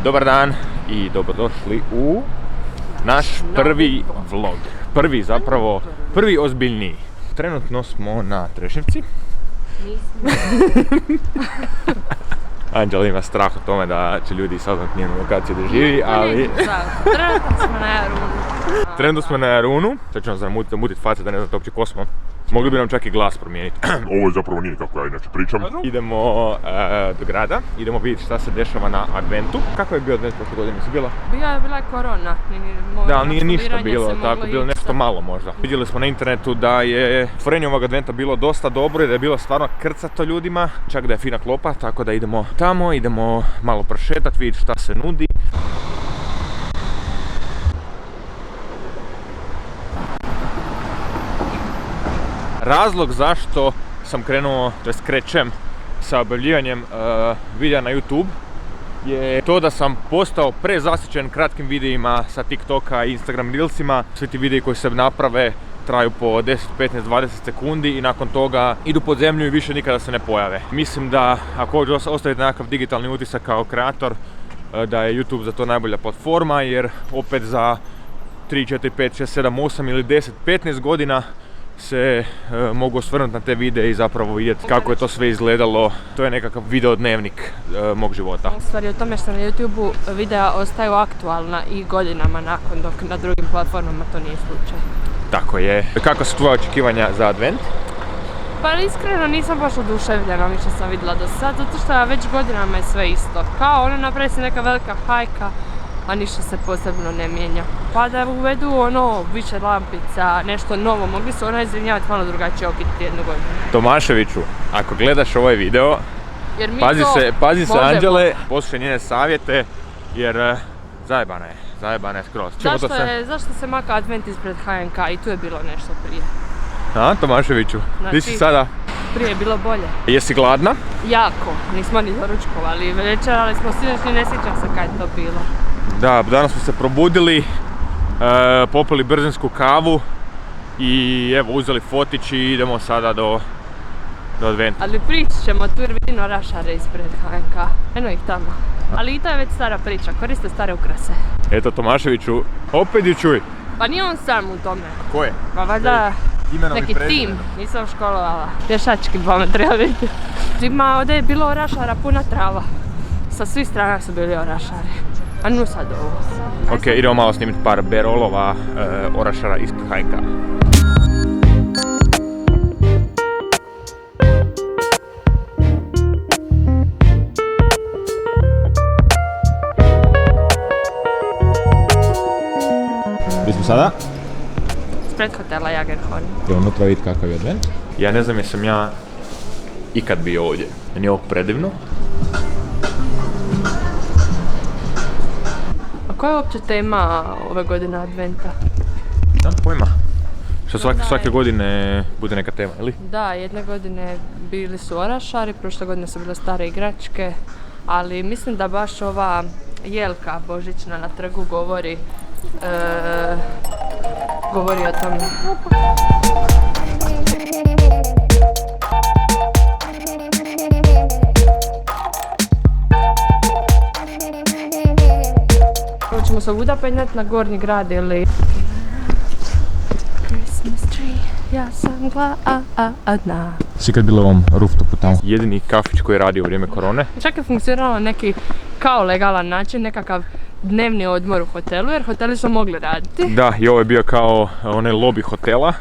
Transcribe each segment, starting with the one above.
Dobar dan i dobrodošli u naš prvi vlog. Prvi ozbiljniji. Trenutno smo na Trešnjevci. Anđela ima strah o tome da će ljudi saznat njenu lokaciju da živi, ali... Trenutno smo na Jarunu. Sad ću nam zamutiti face da ne znate uopće ko smo. Mogli bi nam čak i glas promijeniti. Ovo zapravo nije kako ja inače pričam. Idemo do grada, idemo vidjeti šta se dešava na adventu. Kako je bio advent prošle godine? Si bila? Bila je korona. Da, ali nije ništa bilo, tako bilo nešto malo možda. Vidjeli smo na internetu da je otvorenje ovog adventa bilo dosta dobro i da je bilo stvarno krcato ljudima. Čak da je fina klopa, tako da idemo tamo, idemo malo prošetati, vidjeti šta se nudi. Razlog zašto sam krenuo, krećem sa objavljivanjem videa na YouTube je to da sam postao prezasićen kratkim videima sa TikToka i Instagram Reelsima. Svi ti videi koji se naprave traju po 10, 15, 20 sekundi i nakon toga idu pod zemlju i više nikada se ne pojave. Mislim da ako ostavite nekakav digitalni utisak kao kreator, da je YouTube za to najbolja platforma, jer opet za 3, 4, 5, 6, 7, 8 ili 10, 15 godina se mogu osvrnuti na te videe i zapravo vidjeti kako je to sve izgledalo. To je nekakav videodnevnik mog života. Stvar je u tome što na YouTube-u videa ostaju aktualna i godinama nakon, dok na drugim platformama to nije slučaj. Tako je. Kako su tvoje očekivanja za advent? Pa iskreno nisam baš oduševljena što sam vidjela do sad, zato što već godinama je sve isto. Kao napravi se neka velika hajka, a ništa se posebno ne mijenja. Pa da uvedu više lampica, nešto novo, mogli su izvinjavati malo drugačije okititi jednu godinu. Tomaševiću, ako gledaš ovaj video, pazi se Anđele, poslušaj njene savjete, jer zajebana je skroz. Zašto se maka advent ispred HNK i tu je bilo nešto prije? A, Tomaševiću, ti si sada? Prije je bilo bolje. Jesi gladna? Jako, nismo ni doručkovali, večerali smo sinoć, ne sjećam se kad je to bilo. Da, danas smo se probudili, popili brzinsku kavu i evo uzeli fotić i idemo sada do adventa. Ali pričat ćemo tu jer vidim orašare ispred HNK, eno ih tamo. Ali i to je već stara priča, koriste stare ukrase. Eto Tomaševiću, opet ju čuj. Pa nije on sam u tome. Ko je? Pa valjda neki tim, nisam školovala. Pješački bome treba biti. Ima, ovdje je bilo orašara, puna trava. Sa svih strana su bili orašari. A nu sad ovo. Ok, idemo malo snimiti par berolova orašara ispred HNK. Gdje smo sada? Ispred hotela Jagerhorn. Idemo unutra vidjeti kakav je advent. Ja ne znam jesam ja ikad bio ovdje. Meni je ovo predivno. Koja je uopće tema ove godine adventa? Nemam pojma. Što svake godine bude neka tema, ili? Da, jedne godine bili su orašari, prošle godine su bile stare igračke, ali mislim da baš ova jelka božićna na trgu govori o tome. Hoćemo se ovuda penjati na Gornji grad ili... Christmas tree, ja sam gladna. Si kad bila u ovom rooftopu tamo? Jedini kafić koji je radio u vrijeme korone. Čak je funkcioniralo neki kao legalan način, nekakav dnevni odmor u hotelu, jer hoteli su mogli raditi. Da, i ovo je bio kao onaj lobby hotela,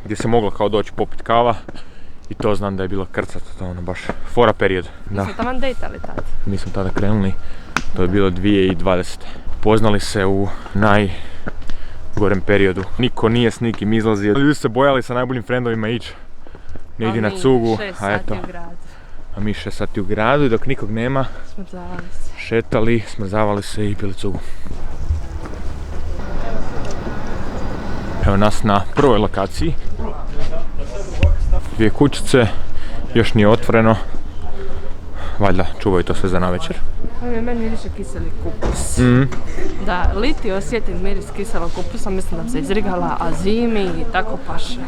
gdje se moglo kao doći popit kava. I to znam da je bilo krcato, to baš fora period. Mi smo taman dejtali tad. Mi smo tada krenuli, to je bilo 2020. Poznali se u najgorem periodu. Niko nije s nikim izlazio. Ljudi se bojali sa najboljim frendovima ići negdje na cugu. A mi 6 sati u gradu i dok nikog nema, šetali, smrzavali se i pili cugu. Evo nas na prvoj lokaciji. 2 kućice, još nije otvoreno. Valjda čuvaju to sve za navečer. Meni miriše kiseli kupus. Da, liti osjetim miris kiselog kupusa, mislim da se izrigala, a zimi i tako paše.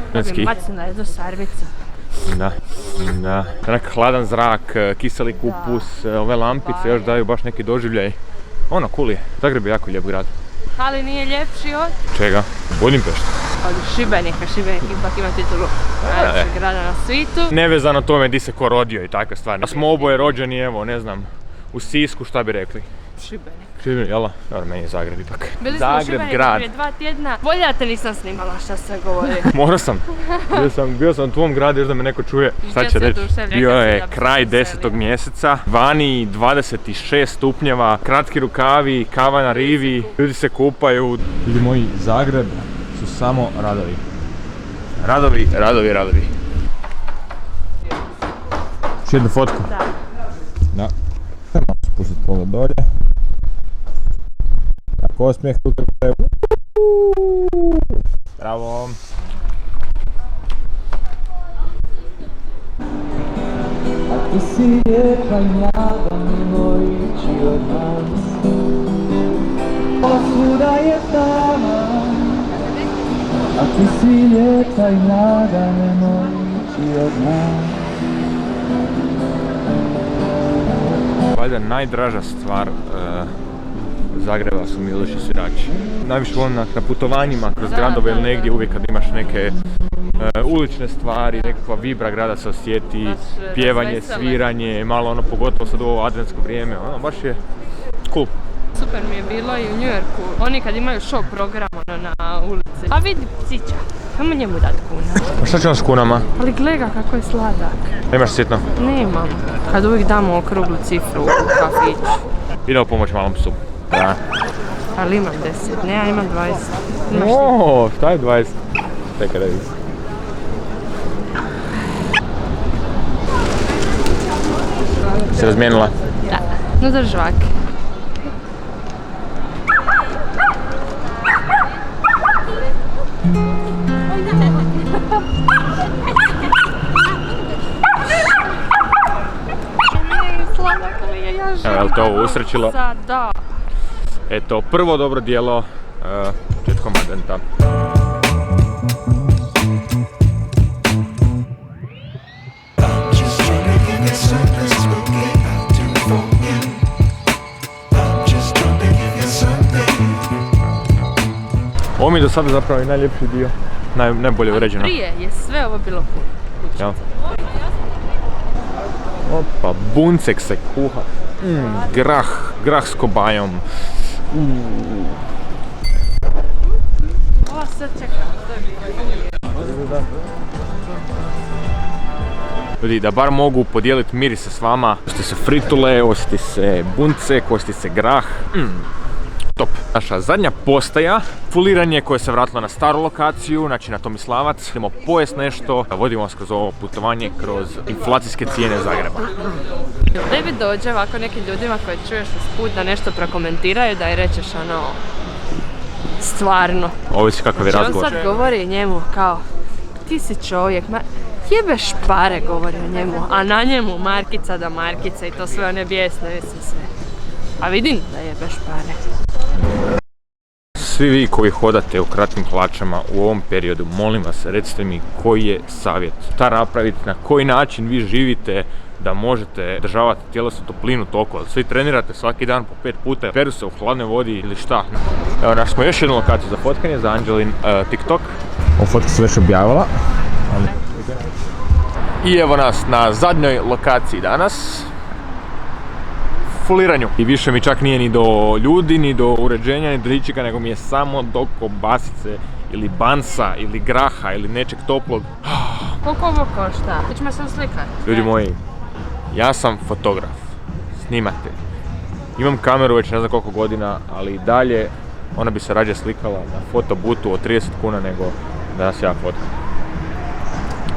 Macina jednu sarmicu. Da. Onak hladan zrak, kiseli kupus, ove lampice još daju baš neki doživljaj. Ono, cool je. Zagreb je jako lijep grad. Ali nije ljepši od? Čega? Budimpešta. Od Šibenika. Šibenik ipak ima titulu najljepšeg grada na svijetu. Nevezano tome di se ko rodio i takve stvari. Da smo oboje rođeni, evo, ne znam, u Sisku, šta bi rekli? Šibenik. Šibenik, jel'a? Dobro, meni je Zagreb ipak. Bili smo u Šibeniku prije 2 tjedna. Bolje da te nisam snimala šta sve govori. Morao sam. Bio sam u tvom gradu još da me neko čuje. Šta će reći? Bio je kraj 10. mjeseca. Vani 26 stupnjeva, kratki rukavi, kava na rivi, ljudi se kupaju. Ljudi moji, Zagreb su samo radovi. Radovi. Još jednu fotku? Da. Malo spustiti pogled dolje. Tako osmijeh tu treba. Bravo. Ako si lijepa i mlada, nemoj ići od nas. Posvuda je tama. Ako si lijepa i mlada, nemoj ići od nas. Valjda najdraža stvar Zagreba su Miloši svirači. Najviše volim na putovanjima kroz gradove ili negdje, uvijek kad imaš neke ulične stvari, nekakva vibra grada se osjeti, pjevanje, sviranje, malo ono, pogotovo sad u ovo adventsko vrijeme, ono, baš je cool. Super mi je bilo i u New Yorku. Oni kad imaju show program na ulici. A vidi psića, kamo njemu dati kuna? A šta će on s kunama? Ali gledaj ga kako je sladak. Nemaš sitno? Nemam. Kad uvijek damo okruglu cifru u kafiću. Idemo pomoći malom psu. Da. Ali imam 10, ne, ja imam 20. Oooo, šta je 20? Čekaj da vidim. Se razmijenila? Da, no za žvak. Evo, je li to ovo usrećilo? Da. Eto, prvo dobro djelo početkom adventa. Ovo mi je do sada zapravo i najljepši dio, najbolje uređeno. Prije je sve ovo bilo kućica. Ja. Opa, buncek se kuha. Grah s kobajom. Ova sad čeka. Ljudi, da bar mogu podijeliti mirise s vama. Osjeti se fritule, osjeti se buncek, osjeti se grah. Top. Naša zadnja postaja, fuliranje koje se vratilo na staru lokaciju, znači na Tomislavac. Idemo pojest nešto, vodimo vas kroz ovo putovanje, kroz inflacijske cijene Zagreba. Tebi dođe ovako nekim ljudima koje čuješ usput da nešto prokomentiraju, da i rečeš ono, stvarno. Ovisi kakav je razgovor. On sad govori njemu kao, ti si čovjek, jebeš pare, govori o njemu, a na njemu markica da markica i to sve one bijesne, mislim sve. A vidim da jebeš pare. Svi vi koji hodate u kratkim hlačama u ovom periodu, molim vas, recite mi koji je savjet. Šta napraviti, na koji način vi živite da možete državati tjelesnu toplinu toliko. Svi trenirate svaki dan po 5 puta, peru se u hladnoj vodi ili šta. Evo, našli smo još jednu lokaciju za fotkanje, za Anđelin TikTok. Ovu fotku se već objavila. I evo nas na zadnjoj lokaciji danas. Fuliranju. I više mi čak nije ni do ljudi, ni do uređenja, ni do ničega, nego mi je samo do kobasice ili bansa ili graha ili nečeg toplog. Koliko ovo košta? Hoćemo se uslikati? Ljudi moji, ja sam fotograf, snimatelj. Imam kameru već ne znam koliko godina, ali i dalje ona bi se rađe slikala na fotobutu od 30 kuna nego da nas ja fotkam.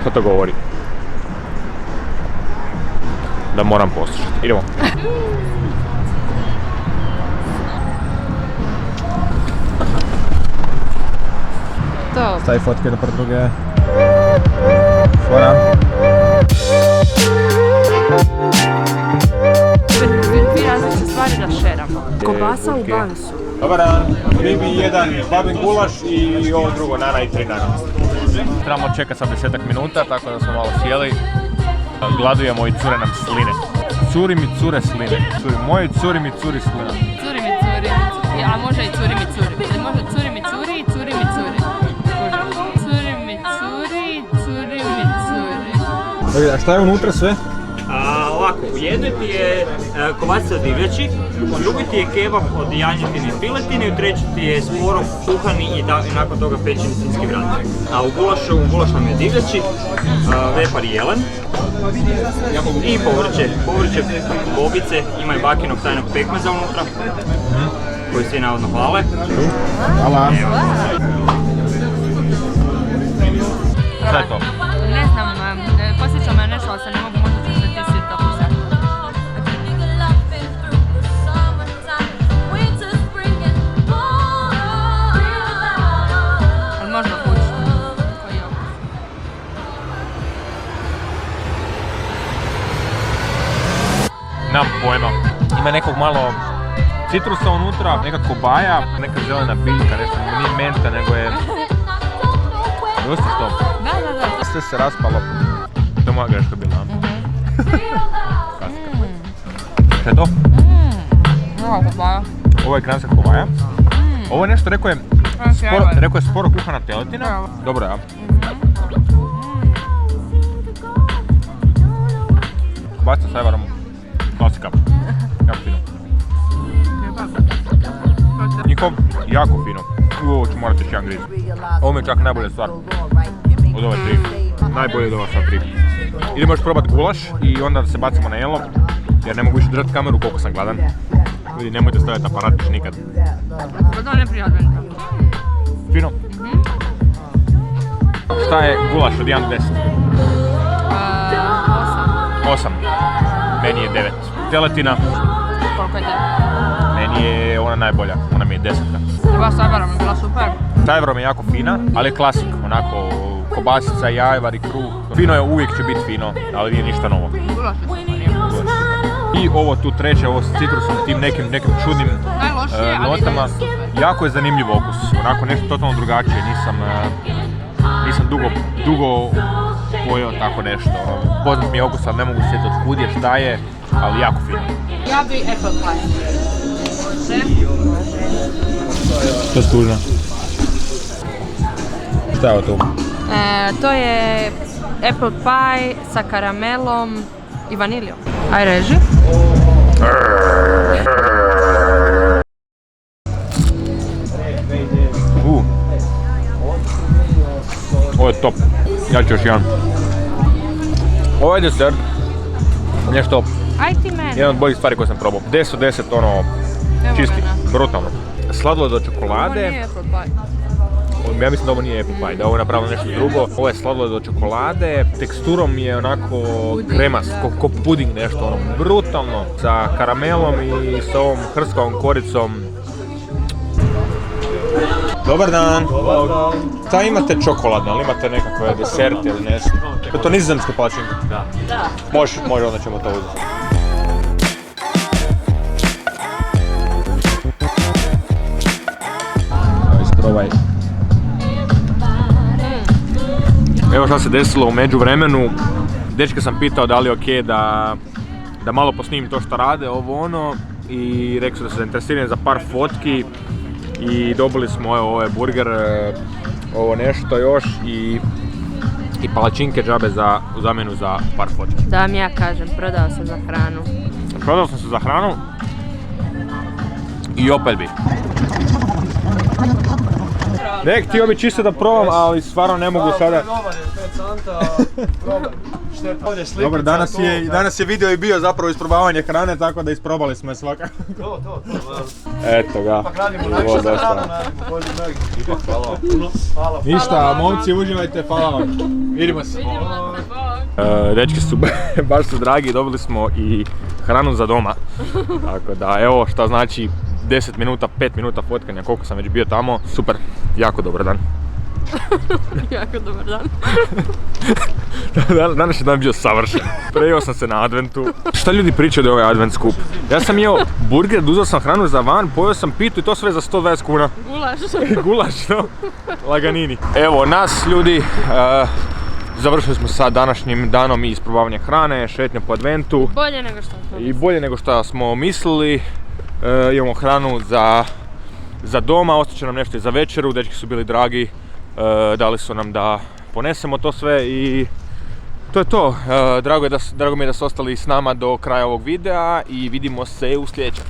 Što to govori? Da moram poslušati. Idemo. To. Stavi fotke do prve druge. Fora. Dvije različite stvari da šeramo. Kobasa u bansu. Dobar dan, ribi jedan babin gulaš i ovo drugo, nana i 3 nana. Trebamo čekati sad 10 minuta, tako da smo malo sjeli. Gladujemo i cure nam sline. Curi mi cure sline. Moji curi mi curi slina. Curi mi curi, a može i curi mi curi. Ili može curi mi curi i curi mi curi. Curi mi curi, curi mi curi. A šta je unutra sve? Ovako, u jednoj ti je kobasica od divljači, u drugoj ti je kebab od janjetine i piletine, u trećoj ti je sporov kuhani i nakon toga pečeni svinjski vrat. A u gulaš nam je divljači, vepar i jelen i povrće bobice, imaju bakinog tajnog pekmeza unutra, koji svi navodno hvale. Hvala. Šta je to? Ne znam, posjeća me nešto, ali se ne mogu možda se ti svi to pisati. Ali možda kući. Koji je ovo? Nemam pojma. Ima nekog malo citrusa unutra, neka kobaja, neka zelena biljka, nešto nije menta, nego je... Dosta to. Da. Sve se raspalo. To je moja greška bila. Šta je to? Ovo kobaja. Ovo je kranska kobaja. Ovo je nešto, rekao je sporo kuhana teletina. Dobro, ja. Kobasica s ajvarom. Klasika. Jako fino. Njihov, jako fino. Ovo ću morati još jedan griz. Ovo mi je čak najbolja stvar od ove tri. Najbolje od ova sva tri. Idemo još probat gulaš i onda se bacimo na jelo. Jer ne mogu više držati kameru koliko sam gladan. Ljudi, nemojte staviti aparat više nikad. To ne prijatno. Fino. Šta je gulaš od 1 do 10? 8. Meni je 9. Teletina. Koliko je te? Meni je ona najbolja. Ona mi je 10. Ova s ajvarom je bila super. S ajvarom je jako fina, ali je klasik. Onako, kobasica, ajvar i kruh. Fino je, uvijek će biti fino, ali nije ništa novo. Gulaš je super. I ovo tu treće, ovo s citrusom, tim nekim čudnim Najlošije, ali notama. super. Jako je zanimljiv okus. Onako nešto totalno drugačije. Nisam dugo pojeo tako nešto. Poznat mi je okus, ali ne mogu sjetiti od kud je, šta je, ali jako fino. Ja bi apple pie. Što je tužno? Šta je ovo tu? To je apple pie sa karamelom i vanilijom. Aj reži. Ovo je top. Ja ću još jedan. Ovo je desert. Nešto, Aj ti meni. jedan od boljih stvari koje sam probao. 10 od 10, ono, Evo čisti, mene. brutalno. Sladoled od Ovo čokolade. nije apple pie. Ja mislim da ovo nije apple pie, da je ovo napravilo nešto drugo. Ovo je sladoled od čokolade, teksturom je onako kremast, ko puding nešto, ono, brutalno. Sa karamelom i s ovom hrskavom koricom. Dobar dan! Šta imate čokoladno, ali imate nekakve deserte ili nešto? Je to nizozemske palačinke? Da. Može, onda ćemo to uzeti. Isprobaj. Evo šta se desilo u međuvremenu. Dečka sam pitao da li je okej da malo posnimim to što rade, ovo ono. I rekli su da su zainteresirani za par fotki. I dobili smo ovaj burger, ovo nešto još i palačinke džabe u zamjenu za par fotki. Da vam ja kažem, prodao se za hranu. Prodao sam se za hranu i opet bi. Ne, htio bi čisto da probam, ali stvarno ne mogu sada. Dobar, danas je video i bio zapravo isprobavanje hrane, tako da isprobali smo je svakako. To. Eto ga. Ovo dosta. Ništa, momci, uživajte, hvala vam. Vidimo se. Dečki su baš su dragi, dobili smo i hranu za doma. Tako da, evo šta znači 10 minuta, 5 minuta fotkanja, koliko sam već bio tamo. Super, jako dobar dan. Jako dobar dan. Danas je dan bio savršen. Prejeo sam se na adventu. Šta ljudi pričaju da je ovaj advent skup? Ja sam jeo burger, uzeo sam hranu za van, pojeo sam pitu i to sve za 120 kuna. Gulaš. Gulaš, no? Laganini. Evo nas ljudi, završili smo sa današnjim danom i isprobavanja hrane, šetnje po adventu. Bolje nego što smo I bolje nego što smo mislili. Imamo hranu za doma, ostaće nam nešto i za večeru, dečki su bili dragi, dali su nam da ponesemo to sve i to je to. Drago mi je da ste ostali s nama do kraja ovog videa i vidimo se u sljedećem.